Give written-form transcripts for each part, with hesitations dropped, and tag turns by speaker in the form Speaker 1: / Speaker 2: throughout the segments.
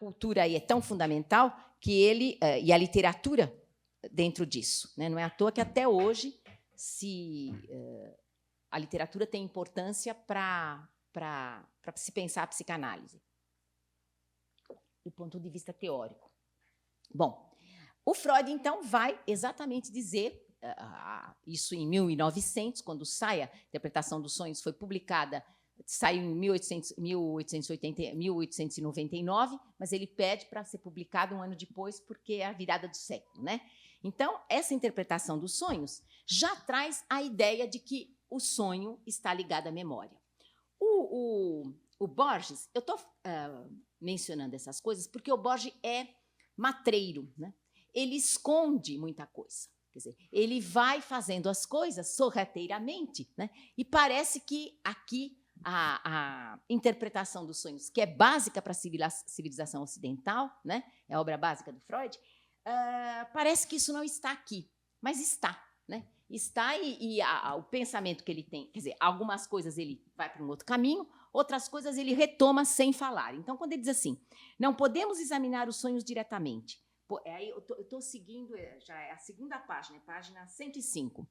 Speaker 1: cultura aí é tão fundamental que ele e a literatura dentro disso, né? Não é à toa que até hoje a literatura tem importância para se pensar a psicanálise, do ponto de vista teórico. Bom, o Freud, então, vai exatamente dizer, isso em 1900, quando sai a Interpretação dos Sonhos, foi publicada, saiu em 1899, mas ele pede para ser publicado um ano depois, porque é a virada do século, né? Então, essa interpretação dos sonhos já traz a ideia de que o sonho está ligado à memória. O Borges, eu estou mencionando essas coisas porque o Borges é matreiro, né? Ele esconde muita coisa. Quer dizer, ele vai fazendo as coisas sorrateiramente, né? E parece que aqui a interpretação dos sonhos, que é básica para a civilização ocidental, né? É a obra básica do Freud, parece que isso não está aqui, mas está, né? Está o pensamento que ele tem, quer dizer, algumas coisas ele vai para um outro caminho, outras coisas ele retoma sem falar. Então, quando ele diz assim, não podemos examinar os sonhos diretamente. Pô, aí eu estou seguindo, já é a segunda página, página 105.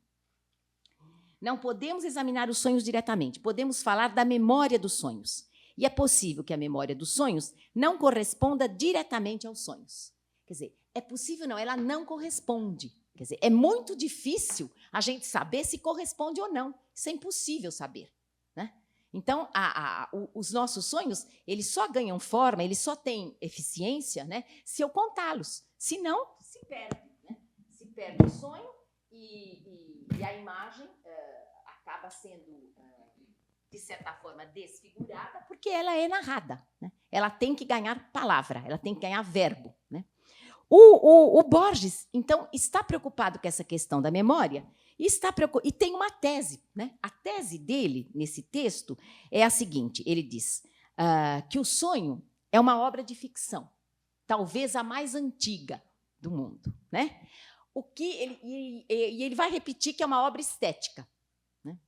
Speaker 1: Não podemos examinar os sonhos diretamente, podemos falar da memória dos sonhos. E é possível que a memória dos sonhos não corresponda diretamente aos sonhos. Quer dizer, é possível não, ela não corresponde. Quer dizer, é muito difícil a gente saber se corresponde ou não. Isso é impossível saber, né? Então, os nossos sonhos, eles só ganham forma, eles só têm eficiência, né, se eu contá-los. Senão, se perde. Né? Se perde o sonho e a imagem acaba sendo, de certa forma, desfigurada, porque ela é narrada. Né? Ela tem que ganhar palavra, ela tem que ganhar verbo. Né? O Borges, então, está preocupado com essa questão da memória e tem uma tese. Né? A tese dele, nesse texto, é a seguinte: ele diz que o sonho é uma obra de ficção, talvez a mais antiga do mundo. Né? Ele vai repetir que é uma obra estética. Né?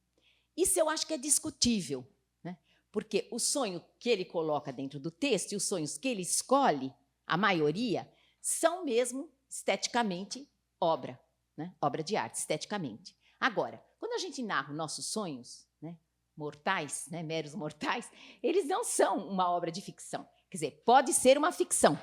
Speaker 1: Isso eu acho que é discutível, né? Porque o sonho que ele coloca dentro do texto e os sonhos que ele escolhe, a maioria, são mesmo esteticamente obra, né? Obra de arte, esteticamente. Agora, quando a gente narra nossos sonhos, né, mortais, né, meros mortais, eles não são uma obra de ficção. Quer dizer, pode ser uma ficção,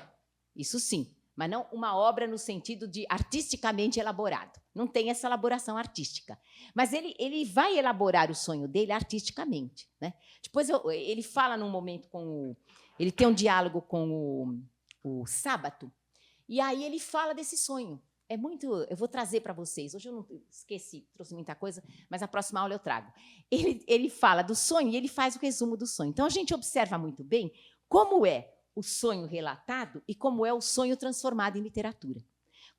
Speaker 1: isso sim, mas não uma obra no sentido de artisticamente elaborado. Não tem essa elaboração artística. Mas ele vai elaborar o sonho dele artisticamente. Né? Depois ele fala num momento ele tem um diálogo com o Sábato, e aí ele fala desse sonho. Eu vou trazer para vocês. Hoje eu não esqueci, trouxe muita coisa, mas na próxima aula eu trago. Ele fala do sonho e ele faz o resumo do sonho. Então, a gente observa muito bem como é o sonho relatado e como é o sonho transformado em literatura.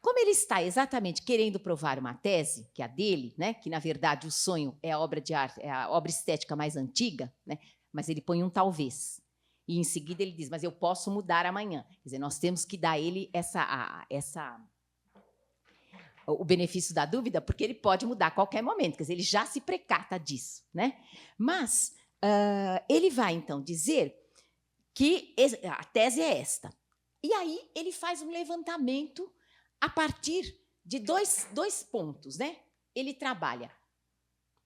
Speaker 1: Como ele está exatamente querendo provar uma tese, que é a dele, né, que, na verdade, o sonho é a obra de arte, é a obra estética mais antiga, né, mas ele põe um talvez. E, em seguida, ele diz, mas eu posso mudar amanhã. Quer dizer, nós temos que dar a ele o benefício da dúvida, porque ele pode mudar a qualquer momento. Quer dizer, ele já se precata disso. Né? Mas ele vai, então, dizer que a tese é esta. E aí ele faz um levantamento a partir de dois pontos. Né? Ele trabalha...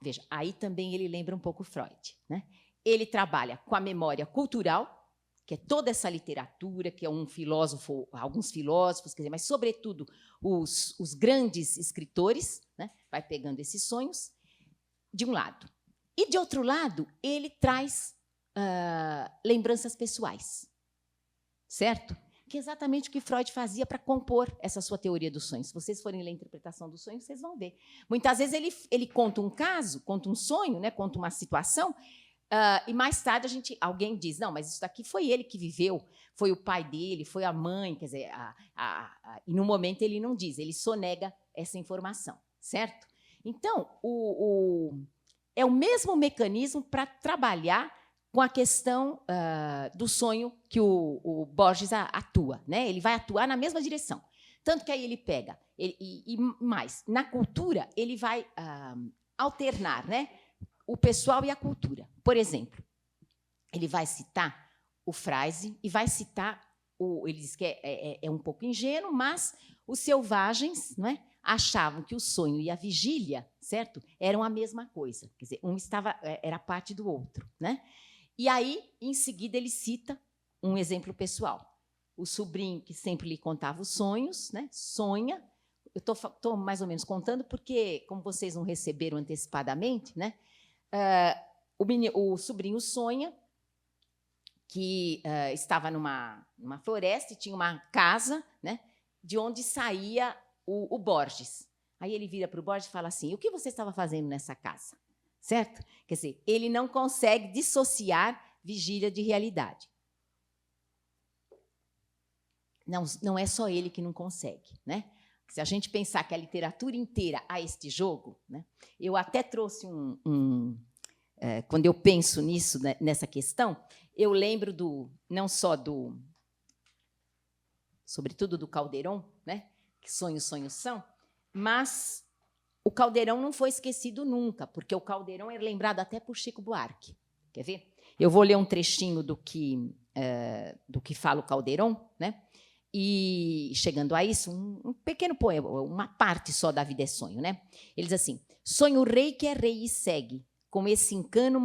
Speaker 1: Veja, aí também ele lembra um pouco Freud. Né? Ele trabalha com a memória cultural, que é toda essa literatura, que é alguns filósofos, quer dizer, mas, sobretudo, os grandes escritores, né? Vai pegando esses sonhos, de um lado. E, de outro lado, ele traz lembranças pessoais, certo? Que é exatamente o que Freud fazia para compor essa sua teoria dos sonhos. Se vocês forem ler a interpretação dos sonhos, vocês vão ver. Muitas vezes ele conta um caso, conta um sonho, né? Conta uma situação, e mais tarde alguém diz, não, mas isso daqui foi ele que viveu, foi o pai dele, foi a mãe, quer dizer, e no momento ele não diz, ele sonega essa informação, certo? Então, é o mesmo mecanismo para trabalhar com a questão do sonho que o Borges atua, né? Ele vai atuar na mesma direção. Tanto que aí ele pega, e mais, na cultura, ele vai alternar, né? O pessoal e a cultura. Por exemplo, ele vai citar o Freise e vai citar ele diz que é um pouco ingênuo, mas os selvagens, não é, achavam que o sonho e a vigília, certo, eram a mesma coisa. Quer dizer, era parte do outro, né? E aí, em seguida, ele cita um exemplo pessoal. O sobrinho que sempre lhe contava os sonhos, né, sonha. Eu estou mais ou menos contando porque, como vocês não receberam antecipadamente, né, o sobrinho sonha que estava numa floresta e tinha uma casa, né, de onde saía o Borges. Aí ele vira para o Borges e fala assim: o que você estava fazendo nessa casa? Certo? Quer dizer, ele não consegue dissociar vigília de realidade. Não é só ele que não consegue, né? Se a gente pensar que a literatura inteira há este jogo, né? Eu até trouxe quando eu penso nisso, né, nessa questão, eu lembro não só sobretudo do Caldeirão, né? Que sonhos são, mas o Caldeirão não foi esquecido nunca, porque o Caldeirão é lembrado até por Chico Buarque. Quer ver? Eu vou ler um trechinho do que fala o Caldeirão, né? E, chegando a isso, um pequeno poema, uma parte só da vida é sonho, né? Ele diz assim: sonha o rei que é rei e segue, com esse engano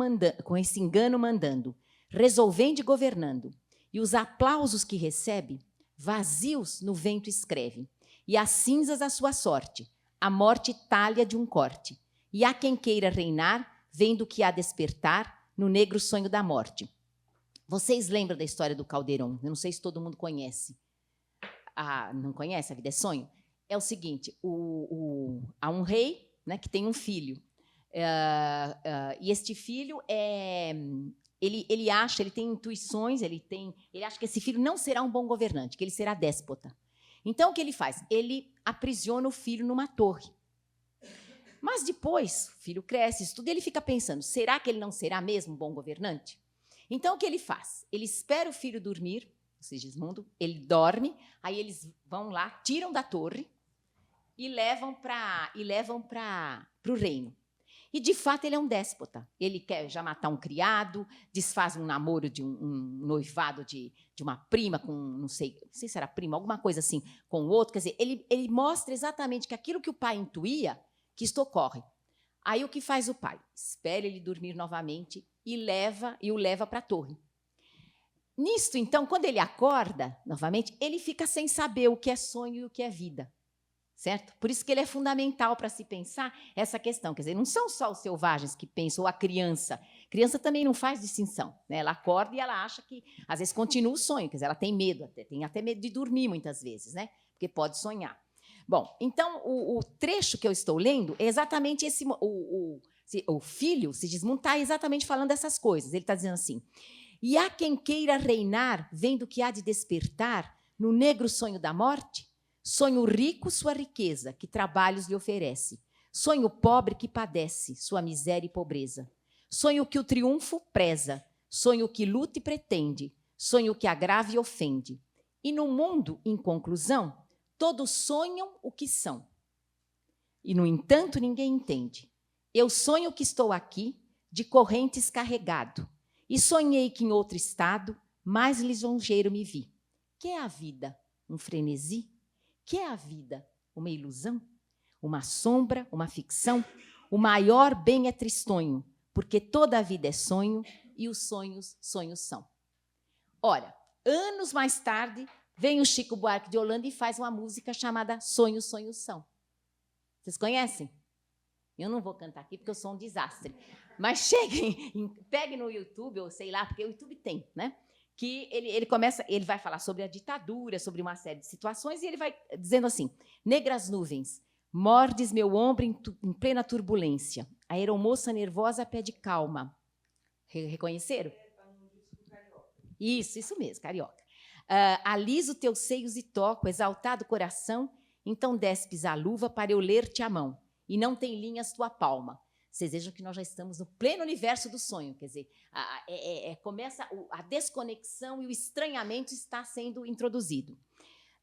Speaker 1: mandando, resolvendo e governando, e os aplausos que recebe, vazios no vento escreve, e as cinzas a sua sorte, a morte talha de um corte, e há quem queira reinar, vendo que há despertar no negro sonho da morte. Vocês lembram da história do Caldeirão? Eu não sei se todo mundo conhece. Não conhece? A Vida é Sonho? É o seguinte, há um rei, né, que tem um filho. E este filho ele acha, ele tem intuições, ele acha que esse filho não será um bom governante, que ele será déspota. Então, o que ele faz? Ele aprisiona o filho numa torre. Mas depois, o filho cresce, estuda, e ele fica pensando, será que ele não será mesmo um bom governante? Então, o que ele faz? Ele espera o filho dormir, o Sigismundo, ele dorme, aí eles vão lá, tiram da torre e levam para o reino. E, de fato, ele é um déspota. Ele quer já matar um criado, desfaz um namoro de um noivado de uma prima com, não sei se era prima, alguma coisa assim, com o outro. Quer dizer, ele mostra exatamente que aquilo que o pai intuía, que isto ocorre. Aí, o que faz o pai? Espera ele dormir novamente e o leva para a torre. Nisto, então, quando ele acorda, novamente, ele fica sem saber o que é sonho e o que é vida. Certo? Por isso que ele é fundamental para se pensar essa questão. Quer dizer, não são só os selvagens que pensam, ou a criança. A criança também não faz distinção, né? Ela acorda e ela acha que, às vezes, continua o sonho. Quer dizer, ela tem medo, tem até medo de dormir muitas vezes, né? Porque pode sonhar. Bom, então, o trecho que eu estou lendo é exatamente esse... O filho, Sigismundo, está exatamente falando dessas coisas. Ele está dizendo assim: e há quem queira reinar, vendo que há de despertar no negro sonho da morte? Sonho rico sua riqueza, que trabalhos lhe oferece. Sonho pobre que padece sua miséria e pobreza. Sonho que o triunfo preza. Sonho que luta e pretende. Sonho que agrava e ofende. E no mundo, em conclusão, todos sonham o que são. E, no entanto, ninguém entende. Eu sonho que estou aqui, de correntes carregado. E sonhei que em outro estado, mais lisonjeiro me vi. Que é a vida? Um frenesi? Que é a vida? Uma ilusão? Uma sombra? Uma ficção? O maior bem é tristonho, porque toda a vida é sonho e os sonhos, sonhos são. Ora, anos mais tarde, vem o Chico Buarque de Holanda e faz uma música chamada Sonhos, Sonhos São. Vocês conhecem? Eu não vou cantar aqui porque eu sou um desastre. Mas cheguem, peguem no YouTube, ou sei lá, porque o YouTube tem, né? Que ele vai falar sobre a ditadura, sobre uma série de situações, e ele vai dizendo assim: negras nuvens, mordes meu ombro em plena turbulência. A aeromoça nervosa pede calma. Reconheceram? Isso mesmo, carioca. Aliso teus seios e toco, exaltado coração, então despes a luva para eu ler-te a mão, e não tem linhas tua palma. Vocês vejam que nós já estamos no pleno universo do sonho, quer dizer, começa a desconexão e o estranhamento está sendo introduzido.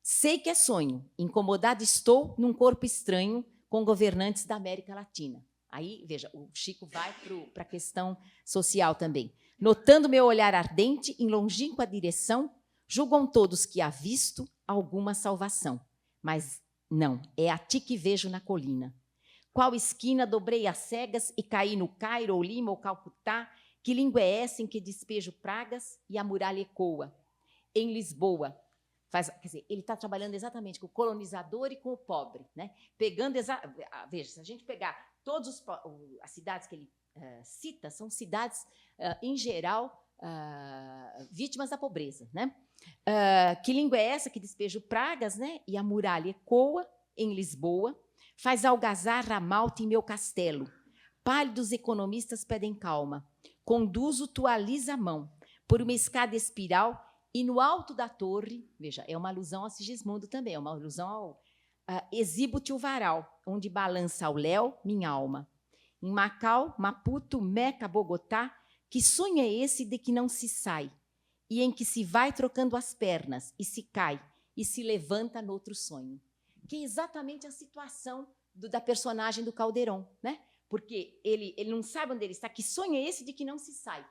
Speaker 1: Sei que é sonho, incomodado estou num corpo estranho com governantes da América Latina. Aí, veja, o Chico vai para a questão social também. Notando meu olhar ardente em longínqua direção, Julgam todos que há visto alguma salvação, mas não, é a ti que vejo na colina. Qual esquina dobrei as cegas e caí no Cairo, ou Lima, ou Calcutá? Que língua é essa em que despejo pragas e a muralha ecoa? Em Lisboa, quer dizer, ele está trabalhando exatamente com o colonizador e com o pobre, né? Pegando, veja, se a gente pegar todas as cidades que ele cita, são cidades, em geral, vítimas da pobreza, né? Que língua é essa que despejo pragas, né? E a muralha ecoa em Lisboa, faz algazarra a malta em meu castelo. Pálidos economistas pedem calma. Conduzo tua lisa mão por uma escada espiral e no alto da torre, veja, é uma alusão a Sigismundo também, é uma alusão ao Exibo-te o varal, onde balança ao léu minha alma. Em Macau, Maputo, Meca, Bogotá, que sonho é esse de que não se sai, e em que se vai trocando as pernas, e se cai, e se levanta no outro sonho. Que é exatamente a situação da personagem do Calderon, né? Porque ele não sabe onde ele está, que sonho é esse de que não se sai,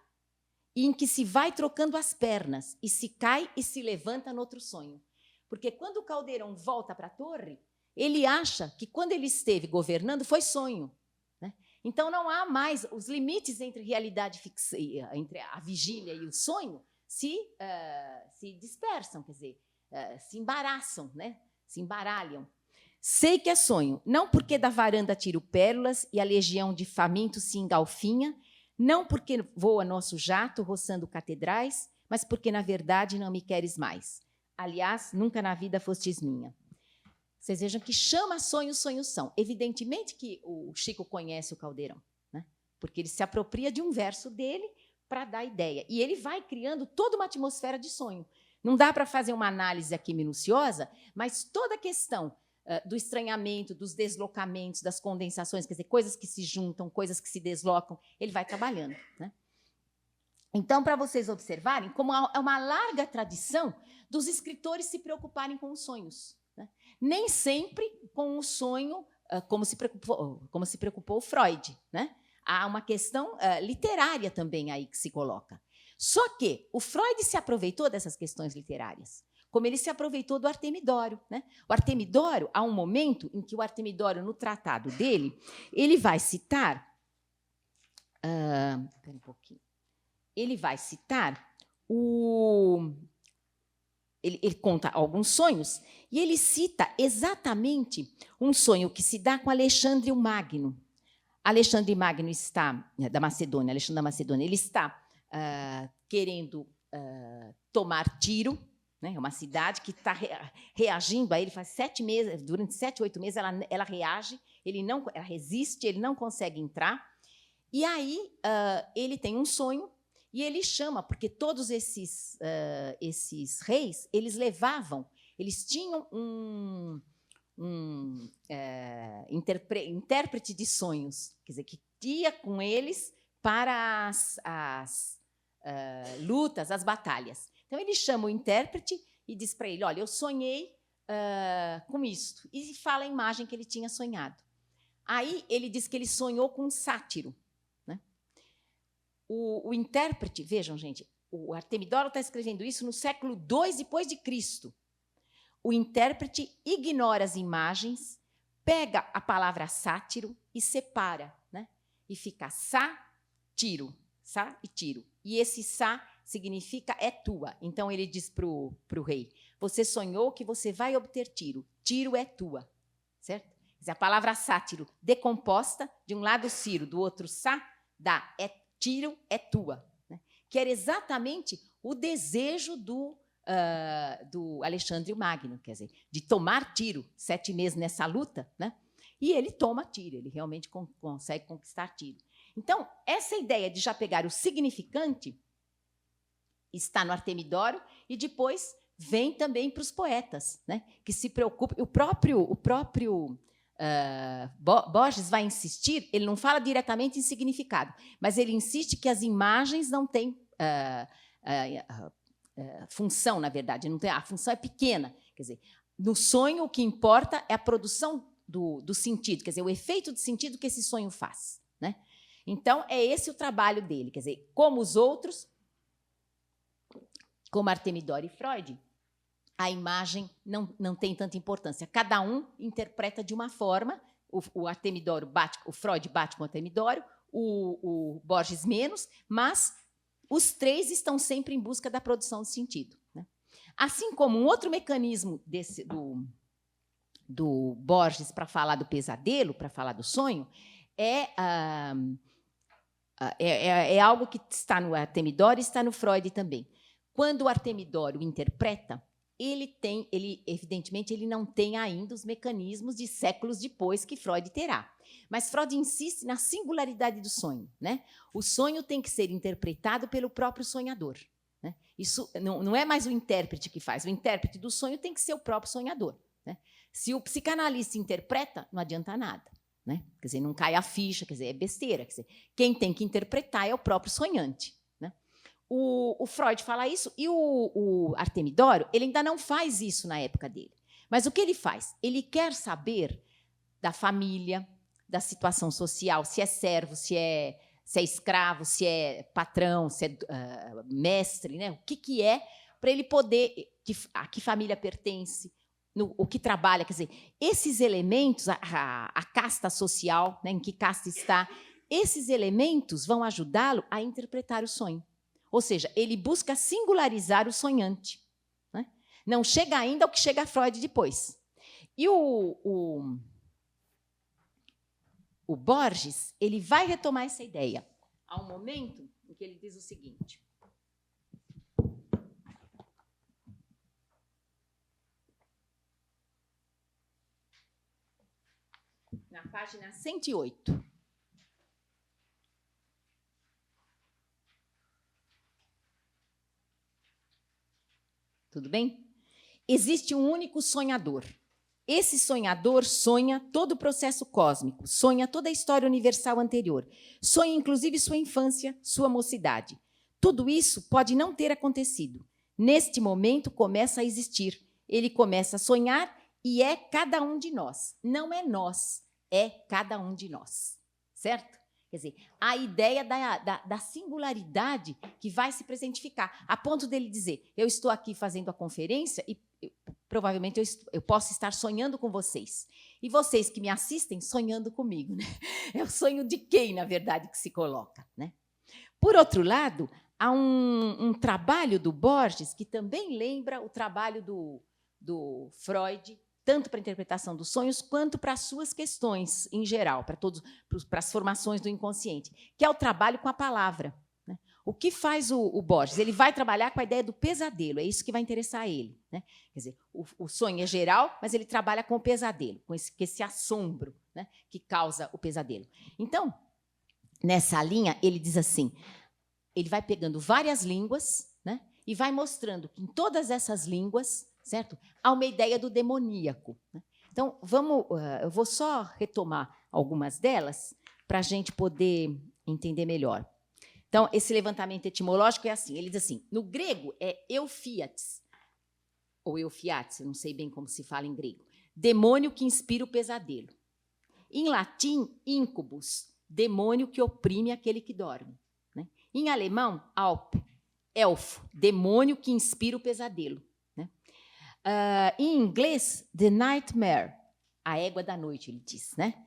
Speaker 1: e em que se vai trocando as pernas, e se cai e se levanta no outro sonho. Porque quando o Calderon volta para a torre, ele acha que quando ele esteve governando foi sonho, né? Então não há mais os limites entre realidade fixa, entre a vigília e o sonho se dispersam, quer dizer, se embaraçam, né? Se embaralham. Sei que é sonho, não porque da varanda tiro pérolas e a legião de famintos se engalfinha, não porque voa nosso jato roçando catedrais, mas porque, na verdade, não me queres mais. Aliás, nunca na vida fostes minha. Vocês vejam que chama sonhos, sonhos são. Evidentemente que o Chico conhece o Caldeirão, né? Porque ele se apropria de um verso dele para dar ideia. E ele vai criando toda uma atmosfera de sonho. Não dá para fazer uma análise aqui minuciosa, mas toda a questão do estranhamento, dos deslocamentos, das condensações, quer dizer, coisas que se juntam, coisas que se deslocam, ele vai trabalhando, né? Então, para vocês observarem como é uma larga tradição dos escritores se preocuparem com os sonhos, né? Nem sempre com o sonho, como se preocupou Freud, né? Há uma questão literária também aí que se coloca. Só que o Freud se aproveitou dessas questões literárias, como ele se aproveitou do Artemidoro, né? O Artemidoro, há um momento em que o Artemidoro, no tratado dele, ele vai citar... Espera um pouquinho. Ele vai citar ele conta alguns sonhos e ele cita exatamente um sonho que se dá com Alexandre o Magno. Alexandre Magno está, da Macedônia, Alexandre da Macedônia, ele está querendo tomar Tiro, né? É uma cidade que está reagindo a ele faz 7 meses, durante 7, 8 meses ela reage, ela resiste, ele não consegue entrar. E aí ele tem um sonho e ele chama, porque todos esses reis, eles tinham um intérprete de sonhos, quer dizer, que ia com eles para as lutas, as batalhas. Então, ele chama o intérprete e diz para ele, olha, eu sonhei com isto, e fala a imagem que ele tinha sonhado. Aí, ele diz que ele sonhou com um sátiro, né? O intérprete, vejam, gente, o Artemidoro está escrevendo isso no século II depois de Cristo. O intérprete ignora as imagens, pega a palavra sátiro e separa, né? E fica sá-tiro, sá e tiro. E esse sá significa é tua. Então, ele diz para o rei, você sonhou que você vai obter tiro. Tiro é tua, certo? Quer dizer, a palavra sátiro decomposta, de um lado Ciro, do outro sá, dá tiro é tua, né? Que era exatamente o desejo do Alexandre Magno, quer dizer, de tomar Tiro, 7 meses nessa luta, né? E ele toma Tiro, ele realmente consegue conquistar Tiro. Então, essa ideia de já pegar o significante está no Artemidoro e depois vem também para os poetas, né? Que se preocupam. O próprio Borges vai insistir, ele não fala diretamente em significado, mas ele insiste que as imagens não têm função, na verdade, não tem, a função é pequena. Quer dizer, no sonho o que importa é a produção do sentido, quer dizer, o efeito de sentido que esse sonho faz, né? Então, é esse o trabalho dele, quer dizer, como os outros, como Artemidoro e Freud, a imagem não tem tanta importância. Cada um interpreta de uma forma. O Artemidoro bate, o Freud bate com o Artemidoro, o Borges menos, mas os três estão sempre em busca da produção do sentido, né? Assim como um outro mecanismo do Borges para falar do pesadelo, para falar do sonho, é algo que está no Artemidoro e está no Freud também. Quando o Artemidoro interpreta, evidentemente, ele não tem ainda os mecanismos de séculos depois que Freud terá. Mas Freud insiste na singularidade do sonho, né? O sonho tem que ser interpretado pelo próprio sonhador, né? Isso não é mais o intérprete que faz. O intérprete do sonho tem que ser o próprio sonhador, né? Se o psicanalista interpreta, não adianta nada, né? Quer dizer, não cai a ficha, quer dizer, é besteira. Quer dizer, quem tem que interpretar é o próprio sonhante, né? O Freud fala isso e o Artemidoro, ele ainda não faz isso na época dele. Mas o que ele faz? Ele quer saber da família, da situação social, se é servo, se é escravo, se é patrão, se é mestre, né? O que é, para ele poder, a que família pertence, o que trabalha, quer dizer, esses elementos, a casta social, né, em que casta está, esses elementos vão ajudá-lo a interpretar o sonho. Ou seja, ele busca singularizar o sonhante, né? Não chega ainda ao que chega a Freud depois. E o Borges, ele vai retomar essa ideia. Há um momento em que ele diz o seguinte. Na página 108. Tudo bem? Existe um único sonhador. Esse sonhador sonha todo o processo cósmico, sonha toda a história universal anterior, sonha inclusive sua infância, sua mocidade. Tudo isso pode não ter acontecido. Neste momento começa a existir. Ele começa a sonhar e é cada um de nós. Não é nós, é cada um de nós. Certo? Quer dizer, a ideia da singularidade que vai se presentificar, a ponto dele dizer, eu estou aqui fazendo a conferência e provavelmente eu posso estar sonhando com vocês. E vocês que me assistem, sonhando comigo, né? É o sonho de quem, na verdade, que se coloca, né? Por outro lado, há um trabalho do Borges que também lembra o trabalho do Freud, tanto para a interpretação dos sonhos quanto para as suas questões em geral, para as formações do inconsciente, que é o trabalho com a palavra, né? O que faz o Borges? Ele vai trabalhar com a ideia do pesadelo, é isso que vai interessar ele, né? Quer dizer, o sonho é geral, mas ele trabalha com o pesadelo, com esse assombro, né, que causa o pesadelo. Então, nessa linha, ele diz assim, ele vai pegando várias línguas, né, e vai mostrando que em todas essas línguas, certo, há uma ideia do demoníaco, né? Então, eu vou só retomar algumas delas para a gente poder entender melhor. Então, esse levantamento etimológico é assim, ele diz assim, no grego é eufiates, ou eufiates, eu não sei bem como se fala em grego, demônio que inspira o pesadelo. Em latim, incubus, demônio que oprime aquele que dorme, né? Em alemão, Alp, elfo, demônio que inspira o pesadelo, né? Em inglês, the nightmare, a égua da noite, ele diz, né?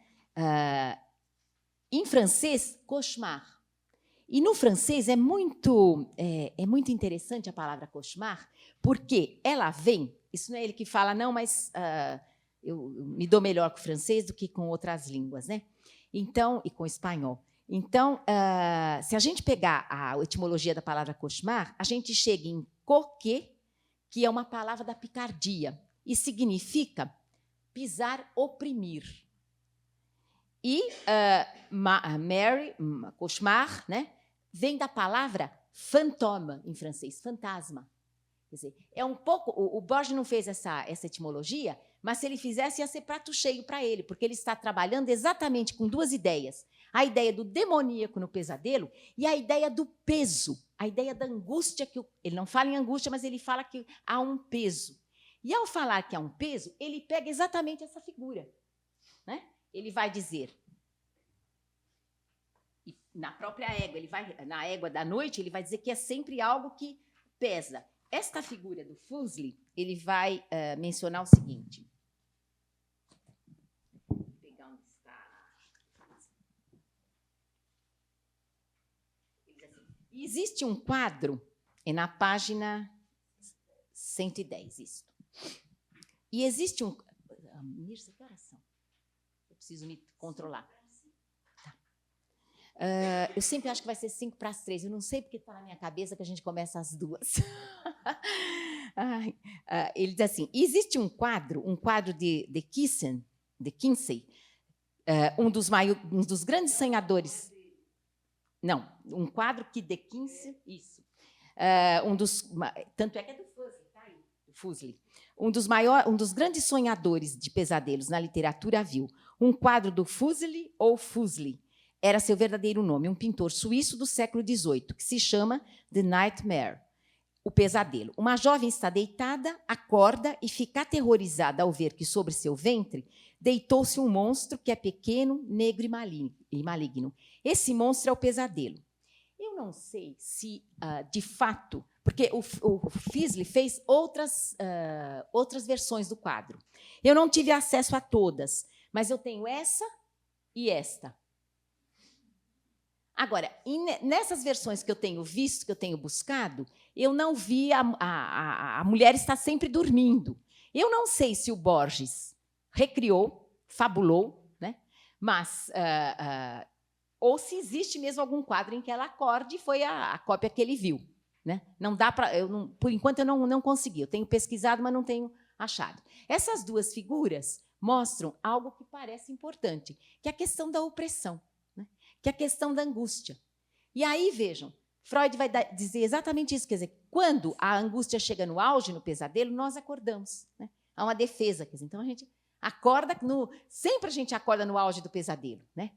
Speaker 1: Em francês, cauchemar. E no francês é muito interessante a palavra cauchemar, porque ela vem, isso não é ele que fala, não, mas eu me dou melhor com o francês do que com outras línguas, né? Então, e com o espanhol. Então, se a gente pegar a etimologia da palavra cauchemar, a gente chega em coquet, que é uma palavra da picardia, e significa pisar, oprimir. E cauchemar, né, vem da palavra fantôme, em francês, fantasma. Quer dizer, é um pouco... O Borges não fez essa etimologia, mas se ele fizesse, ia ser prato cheio para ele, porque ele está trabalhando exatamente com duas ideias. A ideia do demoníaco no pesadelo e a ideia do peso, a ideia da angústia. Ele não fala em angústia, mas ele fala que há um peso. E, ao falar que há um peso, ele pega exatamente essa figura, né? Ele vai dizer... Na própria égua, na égua da noite, ele vai dizer que é sempre algo que pesa. esta figura do Fuseli, ele vai mencionar o seguinte. Vou pegar onde está. Existe um quadro, é na página 110, isso. E existe um... Mirza, que horas são? Eu preciso me controlar. Eu sempre acho que vai ser 5:45. Eu não sei porque está na minha cabeça que a gente começa às 2. Ele diz assim: existe um quadro de Kinsey, um dos grandes sonhadores. Não, um quadro que de Kinsey, isso. Tanto é que é do Fuseli, tá aí, do Fuseli. Um dos grandes sonhadores de pesadelos na literatura viu um quadro do Fuseli ou Fuseli. Era seu verdadeiro nome, um pintor suíço do século XVIII, que se chama The Nightmare, o pesadelo. Uma jovem está deitada, acorda e fica aterrorizada ao ver que sobre seu ventre deitou-se um monstro que é pequeno, negro e maligno. Esse monstro é o pesadelo. Eu não sei se, de fato, porque o Fuseli fez outras versões do quadro. Eu não tive acesso a todas, mas eu tenho essa e esta. Agora, nessas versões que eu tenho visto, que eu tenho buscado, eu não vi a mulher está sempre dormindo. Eu não sei se o Borges recriou, fabulou, né? Mas ou se existe mesmo algum quadro em que ela acorde e foi a cópia que ele viu, né? Não dá para, por enquanto eu não consegui. Eu tenho pesquisado, mas não tenho achado. Essas duas figuras mostram algo que parece importante, que é a questão da opressão, que é a questão da angústia. E aí, vejam, Freud vai dizer exatamente isso, quer dizer, quando a angústia chega no auge, no pesadelo, nós acordamos, né? Há uma defesa, quer dizer, então a gente acorda, sempre a gente acorda no auge do pesadelo, né?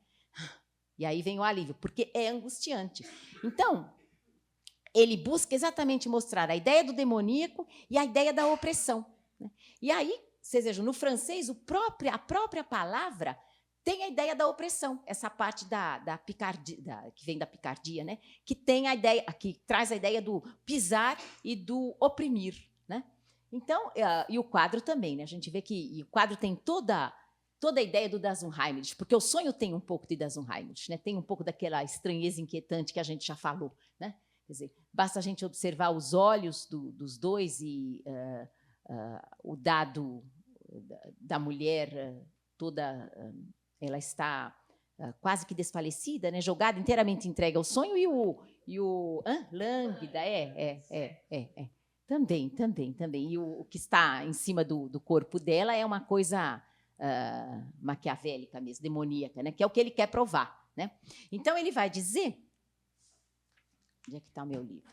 Speaker 1: E aí vem o alívio, porque é angustiante. Então, ele busca exatamente mostrar a ideia do demoníaco e a ideia da opressão, né? E aí, vocês vejam, no francês, a própria palavra tem a ideia da opressão, essa parte da picardia, que vem da picardia, né? Que tem a ideia, que traz a ideia do pisar e do oprimir, né? Então, e o quadro também, né? A gente vê que o quadro tem toda a ideia do Das Unheimlich, porque o sonho tem um pouco de Das Unheimlich, né? Tem um pouco daquela estranheza inquietante que a gente já falou, né? Quer dizer, basta a gente observar os olhos dos dois e o dado da mulher toda... ela está quase que desfalecida, né? Jogada, inteiramente entregue ao sonho, e o lânguida, também. E o que está em cima do corpo dela é uma coisa maquiavélica mesmo, demoníaca, né? Que é o que ele quer provar, né? Então, ele vai dizer... Onde é que está o meu livro?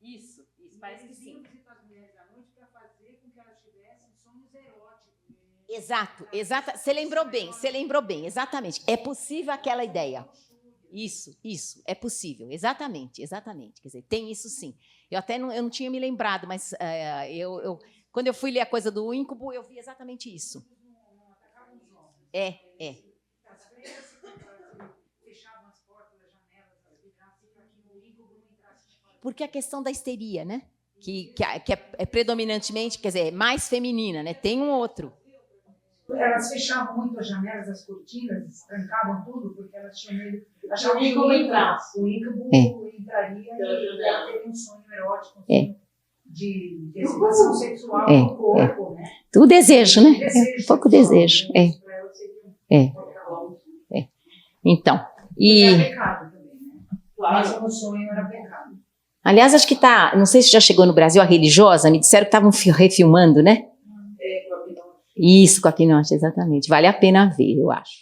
Speaker 1: Isso, parece que sim. Visitar as mulheres à noite para fazer com que elas tivessem sonhos eróticos. Exato. Você lembrou bem, exatamente. É possível aquela ideia. Isso, é possível, exatamente. Quer dizer, tem isso sim. Eu não tinha me lembrado, mas quando eu fui ler a coisa do íncubo, eu vi exatamente isso. As freiras fechavam as portas das janelas, as vidraças, para que o íncubo não entrasse. Porque a questão da histeria, né? Que é predominantemente, quer dizer, mais feminina, né? Tem um outro.
Speaker 2: Elas fechavam muito as janelas, as cortinas, trancavam tudo, porque elas tinham medo. Achavam que o íncubo entraria e ela teria um sonho erótico, um sonho de excitação sexual no corpo, né? O desejo, né? Um pouco desejo.
Speaker 1: Então,
Speaker 2: era pecado também, né? Claro, o sonho era pecado.
Speaker 1: Aliás, acho que não sei se já chegou no Brasil a Religiosa, me disseram que estavam refilmando, né?
Speaker 2: Com a Pinote.
Speaker 1: Isso, com a Pinote, exatamente. Vale a pena ver, eu acho.